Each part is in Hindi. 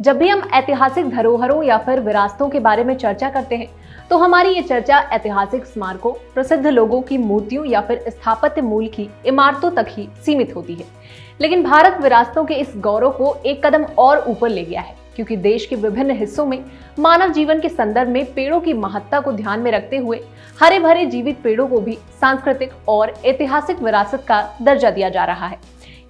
जब भी हम ऐतिहासिक धरोहरों या फिर विरासतों के बारे में चर्चा करते हैं तो हमारी ये चर्चा ऐतिहासिक स्मारकों, प्रसिद्ध लोगों की मूर्तियों या फिर स्थापत्य मूल की इमारतों तक ही सीमित होती है। लेकिन भारत विरासतों के इस गौरव को एक कदम और ऊपर ले गया है, क्योंकि देश के विभिन्न हिस्सों में मानव जीवन के संदर्भ में पेड़ों की महत्ता को ध्यान में रखते हुए हरे भरे जीवित पेड़ों को भी सांस्कृतिक और ऐतिहासिक विरासत का दर्जा दिया जा रहा है।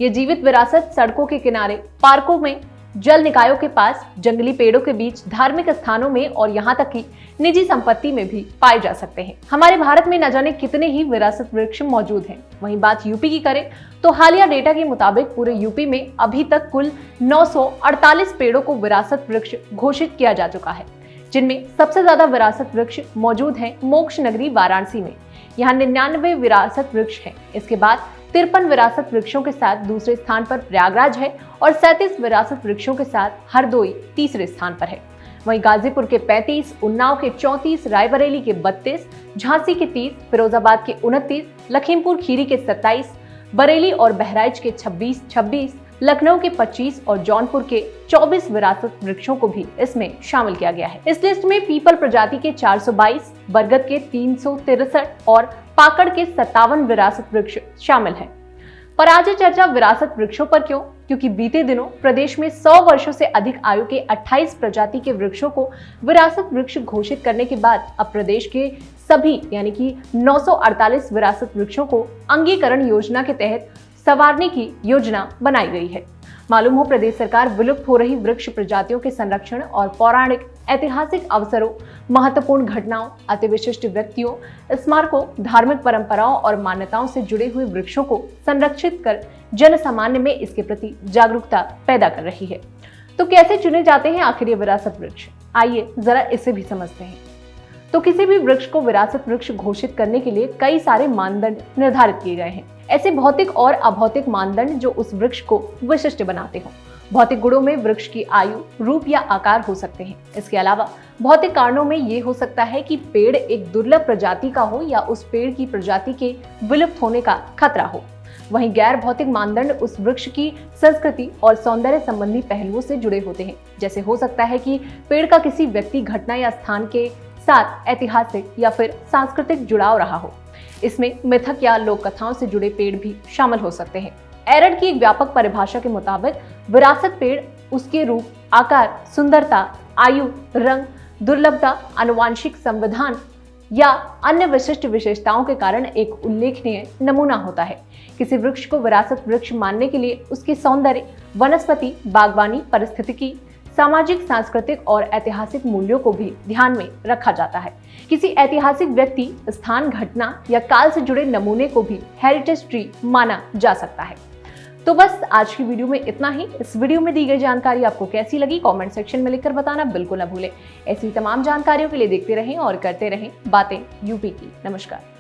ये जीवित विरासत सड़कों के किनारे, पार्कों में, जल निकायों के पास, जंगली पेड़ों के बीच, धार्मिक स्थानों में और यहाँ तक कि निजी संपत्ति में भी पाए जा सकते हैं। हमारे भारत में न जाने कितने ही विरासत वृक्ष मौजूद हैं। वहीं बात यूपी की करें तो हालिया डेटा के मुताबिक पूरे यूपी में अभी तक कुल 948 पेड़ों को विरासत वृक्ष घोषित किया जा चुका है, जिनमें सबसे ज्यादा विरासत वृक्ष मौजूद हैं मोक्ष नगरी वाराणसी में। यहाँ 99 विरासत वृक्ष हैं। इसके बाद 53 विरासत वृक्षों के साथ दूसरे स्थान पर प्रयागराज है और 37 विरासत वृक्षों के साथ हरदोई तीसरे स्थान पर है। वहीं गाजीपुर के 35, उन्नाव के 34, रायबरेली के 32, झांसी के 30, फिरोजाबाद के 29, लखीमपुर खीरी के 27, बरेली और बहराइच के 26, लखनऊ के 25 और जौनपुर के 24 विरासत वृक्षों को भी इसमें शामिल किया गया है। इस लिस्ट में पीपल प्रजाति के 422, बरगद के 363 और पाकड़ के 57 विरासत वृक्ष शामिल हैं। पर आज ये चर्चा विरासत वृक्षों पर क्यों? क्योंकि बीते दिनों प्रदेश में 100 वर्षों से अधिक आयु के 28 प्रजाति के वृक्षों को विरासत वृक्ष घोषित करने के बाद अब प्रदेश के सभी यानी कि 948 विरासत वृक्षों को अंगीकरण योजना के तहत संवारने की योजना बनाई गई है। मालूम हो, प्रदेश सरकार विलुप्त हो रही वृक्ष प्रजातियों के संरक्षण और पौराणिक ऐतिहासिक अवसरों, महत्वपूर्ण घटनाओं, अति विशिष्ट व्यक्तियों, स्मारकों, धार्मिक परंपराओं और मान्यताओं से जुड़े हुए वृक्षों को संरक्षित कर जन सामान्य में इसके प्रति जागरूकता पैदा कर रही है। तो कैसे चुने जाते हैं आखिर ये विरासत वृक्ष? आइए जरा इसे भी समझते हैं। तो किसी भी वृक्ष को विरासत वृक्ष घोषित करने के लिए कई सारे मानदंड निर्धारित किए गए हैं। ऐसे भौतिक और अभौतिक मानदंड जो उस वृक्ष को विशिष्ट बनाते हों। भौतिक गुणों में वृक्ष की आयु, रूप या आकार हो सकते हैं। इसके अलावा भौतिक कारणों में ये हो सकता है कि पेड़ एक दुर्लभ प्रजाति का हो या उस पेड़ की प्रजाति के विलुप्त होने का खतरा हो। वहीं गैर भौतिक मानदंड उस वृक्ष की संस्कृति और सौंदर्य संबंधी पहलुओं से जुड़े होते हैं। जैसे हो सकता है कि पेड़ का किसी व्यक्ति, घटना या स्थान के साथ ऐतिहासिक या फिर सांस्कृतिक जुड़ाव रहा हो। इसमें मिथक या लोक कथाओं से जुड़े पेड़ भी शामिल हो सकते हैं। एरड की एक व्यापक परिभाषा के मुताबिक विरासत पेड़ उसके रूप, आकार, सुंदरता, आयु, रंग, दुर्लभता, आनुवांशिक संविधान या अन्य विशिष्ट विशेषताओं के कारण एक उल्लेखनीय नमूना होता है। किसी वृक्ष को विरासत वृक्ष मानने के लिए उसके सौंदर्य, वनस्पति, बागवानी, पारिस्थितिकी, सामाजिक, सांस्कृतिक और ऐतिहासिक मूल्यों को भी ध्यान में रखा जाता है। किसी ऐतिहासिक व्यक्ति, स्थान, घटना या काल से जुड़े नमूने को भी हेरिटेज ट्री माना जा सकता है। तो बस आज की वीडियो में इतना ही। इस वीडियो में दी गई जानकारी आपको कैसी लगी कमेंट सेक्शन में लिखकर बताना बिल्कुल न भूलें। ऐसी तमाम जानकारियों के लिए देखते रहें और करते रहें बातें यूपी की। नमस्कार।